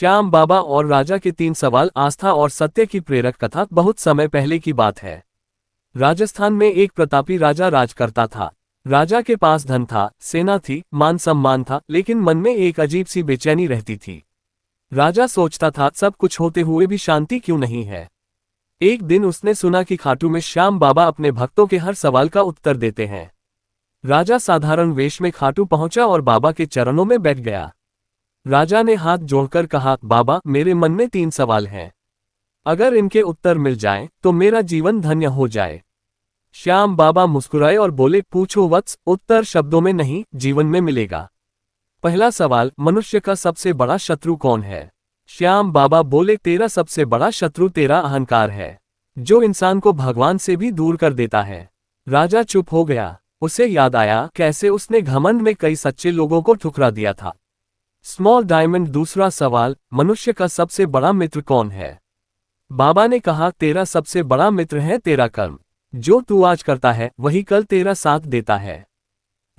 श्याम बाबा और राजा के 3 सवाल। आस्था और सत्य की प्रेरक कथा। बहुत समय पहले की बात है। राजस्थान में एक प्रतापी राजा राज करता था। राजा के पास धन था, सेना थी, मान सम्मान था, लेकिन मन में एक अजीब सी बेचैनी रहती थी। राजा सोचता था, सब कुछ होते हुए भी शांति क्यों नहीं है। एक दिन उसने सुना कि खाटू में श्याम बाबा अपने भक्तों के हर सवाल का उत्तर देते हैं। राजा साधारण वेश में खाटू पहुंचा और बाबा के चरणों में बैठ गया। राजा ने हाथ जोड़कर कहा, बाबा, मेरे मन में 3 सवाल हैं। अगर इनके उत्तर मिल जाएं, तो मेरा जीवन धन्य हो जाए। श्याम बाबा मुस्कुराए और बोले, पूछो वत्स, उत्तर शब्दों में नहीं, जीवन में मिलेगा। पहला सवाल, मनुष्य का सबसे बड़ा शत्रु कौन है। श्याम बाबा बोले, तेरा सबसे बड़ा शत्रु तेरा अहंकार है, जो इंसान को भगवान से भी दूर कर देता है। राजा चुप हो गया। उसे याद आया कैसे उसने घमंड में कई सच्चे लोगों को ठुकरा दिया था। Small diamond. दूसरा सवाल, मनुष्य का सबसे बड़ा मित्र कौन है। बाबा ने कहा, तेरा सबसे बड़ा मित्र है तेरा कर्म। जो तू आज करता है वही कल तेरा साथ देता है।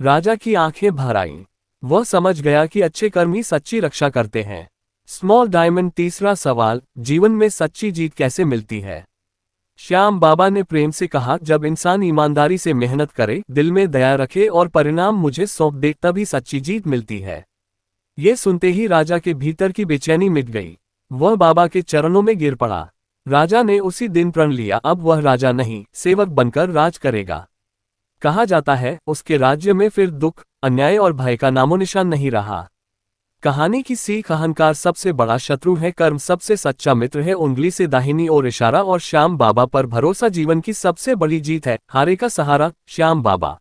राजा की आंखें भर आईं। वह समझ गया कि अच्छे कर्म ही सच्ची रक्षा करते हैं। Small diamond. तीसरा सवाल, जीवन में सच्ची जीत कैसे मिलती है। श्याम बाबा ने प्रेम से कहा, जब इंसान ईमानदारी से मेहनत करे, दिल में दया रखे और परिणाम मुझे सौंप दे, तभी सच्ची जीत मिलती है। ये सुनते ही राजा के भीतर की बेचैनी मिट गई। वह बाबा के चरणों में गिर पड़ा। राजा ने उसी दिन प्रण लिया, अब वह राजा नहीं, सेवक बनकर राज करेगा। कहा जाता है, उसके राज्य में फिर दुख, अन्याय और भय का नामोनिशान नहीं रहा। कहानी की सीख, अहंकार सबसे बड़ा शत्रु है, कर्म सबसे सच्चा मित्र है, उंगली से दाहिनी ओर इशारा और श्याम बाबा पर भरोसा जीवन की सबसे बड़ी जीत है। हारे का सहारा, श्याम बाबा।